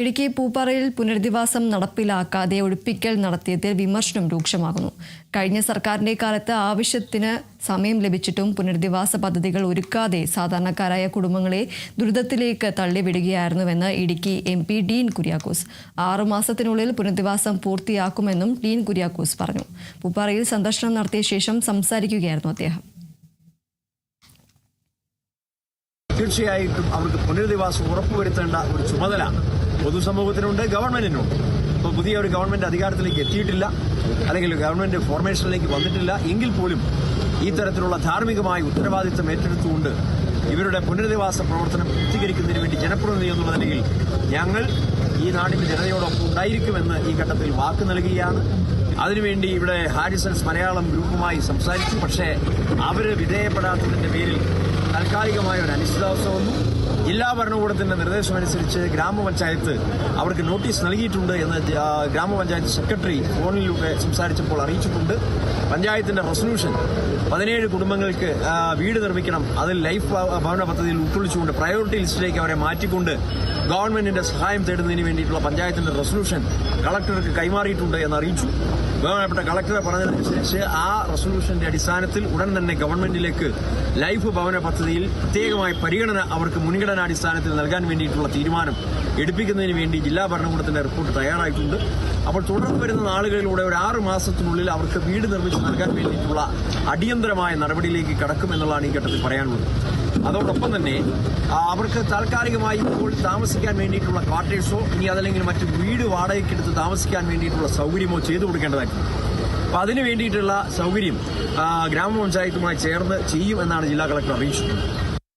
ഇടുക്കി പൂപ്പാറയിൽ പുനരധിവാസം നടപ്പിലാക്കാതെ ഒഴിപ്പിക്കൽ നടത്തിയതിൽ വിമർശനം രൂക്ഷമാകുന്നു. കഴിഞ്ഞ സർക്കാരിന്റെ കാലത്ത് ആവശ്യത്തിന് സമയം ലഭിച്ചിട്ടും പുനരധിവാസ പദ്ധതികൾ ഒരുക്കാതെ സാധാരണക്കാരായ കുടുംബങ്ങളെ ദുരിതത്തിലേക്ക് തള്ളിവിടുകയായിരുന്നുവെന്ന് ഇടുക്കി MP ഡീൻ കുര്യാക്കോസ്. 6 മാസത്തിനുള്ളിൽ പുനരധിവാസം പൂർത്തിയാക്കുമെന്നും ഡീൻ കുര്യാക്കോസ് പറഞ്ഞു. പൂപ്പാറയിൽ സന്ദർശനം നടത്തിയ ശേഷം സംസാരിക്കുകയായിരുന്നു അദ്ദേഹം. തീർച്ചയായിട്ടും അവർക്ക് പുനരധിവാസം ഉറപ്പുവരുത്തേണ്ട ഒരു ചുമതല പൊതുസമൂഹത്തിനുണ്ട്, ഗവൺമെന്റിനുണ്ട്. ഇപ്പോൾ പുതിയ ഒരു ഗവൺമെന്റ് അധികാരത്തിലേക്ക് എത്തിയിട്ടില്ല, അല്ലെങ്കിൽ ഗവൺമെന്റ് ഫോർമേഷനിലേക്ക് വന്നിട്ടില്ല എങ്കിൽ പോലും ഈ തരത്തിലുള്ള ധാർമ്മികമായ ഉത്തരവാദിത്തം ഏറ്റെടുത്തുകൊണ്ട് ഇവരുടെ പുനരധിവാസ പ്രവർത്തനം പൂർത്തീകരിക്കുന്നതിന് വേണ്ടി ജനപ്രതിനിധി എന്നുള്ള നിലയിൽ ഞങ്ങൾ ഈ നാടിന്റെ ജനതയോടൊപ്പം ഉണ്ടായിരിക്കുമെന്ന് ഈ ഘട്ടത്തിൽ വാക്ക് നൽകുകയാണ്. അതിനുവേണ്ടി ഇവിടെ ഹാരിസൺസ് മലയാളം ഗ്രൂപ്പുമായി സംസാരിച്ചു. പക്ഷേ അവർ വിധേയപ്പെടാത്തതിന്റെ പേരിൽ താൽക്കാലികമായ ഒരു അനിശ്ചിതാവസ്ഥ വന്നു. ജില്ലാ ഭരണകൂടത്തിന്റെ നിർദ്ദേശമനുസരിച്ച് ഗ്രാമപഞ്ചായത്ത് അവർക്ക് നോട്ടീസ് നൽകിയിട്ടുണ്ട് എന്ന് ഗ്രാമപഞ്ചായത്ത് സെക്രട്ടറി ഫോണിലൂടെ സംസാരിച്ചപ്പോൾ അറിയിച്ചിട്ടുണ്ട്. പഞ്ചായത്തിന്റെ റെസൊല്യൂഷൻ 17 കുടുംബങ്ങൾക്ക് വീട് നിർമ്മിക്കണം, അതിൽ ലൈഫ് ഭവന പദ്ധതിയിൽ ഉൾക്കൊള്ളിച്ചുകൊണ്ട് പ്രയോറിറ്റി ലിസ്റ്റിലേക്ക് അവരെ മാറ്റിക്കൊണ്ട് ഗവൺമെന്റിന്റെ സഹായം തേടുന്നതിന് വേണ്ടിയിട്ടുള്ള പഞ്ചായത്തിന്റെ റെസൊല്യൂഷൻ കളക്ടർക്ക് കൈമാറിയിട്ടുണ്ട് എന്ന് അറിയിച്ചു. ബഹുമാനപ്പെട്ട കളക്ടറെ പറഞ്ഞതനുസരിച്ച് ആ റെസൊല്യൂഷന്റെ അടിസ്ഥാനത്തിൽ ഉടൻ തന്നെ ഗവൺമെന്റിലേക്ക് ലൈഫ് ഭവന പദ്ധതിയിൽ പ്രത്യേകമായ പരിഗണന അവർക്ക് മുൻഗണനാടിസ്ഥാനത്തിൽ നൽകാൻ വേണ്ടിയിട്ടുള്ള തീരുമാനം എടുപ്പിക്കുന്നതിന് വേണ്ടി ജില്ലാ ഭരണകൂടത്തിന്റെ റിപ്പോർട്ട് തയ്യാറായിട്ടുണ്ട്. അപ്പോൾ തുടർന്ന് വരുന്ന നാളുകളിലൂടെ ഒരു 6 മാസത്തിനുള്ളിൽ അവർക്ക് വീട് നിർമ്മിച്ച് നൽകാൻ വേണ്ടിയിട്ടുള്ള അടിയന്തരമായ നടപടിയിലേക്ക് കടക്കുമെന്നുള്ളതാണ് ഈ ഘട്ടത്തിൽ പറയാനുള്ളത്. അതോടൊപ്പം തന്നെ അവർക്ക് താൽക്കാലികമായി ഇപ്പോൾ താമസിക്കാൻ വേണ്ടിയിട്ടുള്ള ക്വാർട്ടേഴ്സോ ഇനി അതല്ലെങ്കിൽ മറ്റ് വീട് വാടകയ്ക്കെടുത്ത് താമസിക്കാൻ വേണ്ടിയിട്ടുള്ള സൗകര്യമോ ചെയ്തു കൊടുക്കേണ്ടതായിട്ടുണ്ട്. അപ്പോൾ അതിനു വേണ്ടിയിട്ടുള്ള സൗകര്യം ഗ്രാമപഞ്ചായത്തുമായി ചേർന്ന് ചെയ്യുമെന്നാണ് ജില്ലാ കളക്ടർ അറിയിച്ചിട്ടുള്ളത്.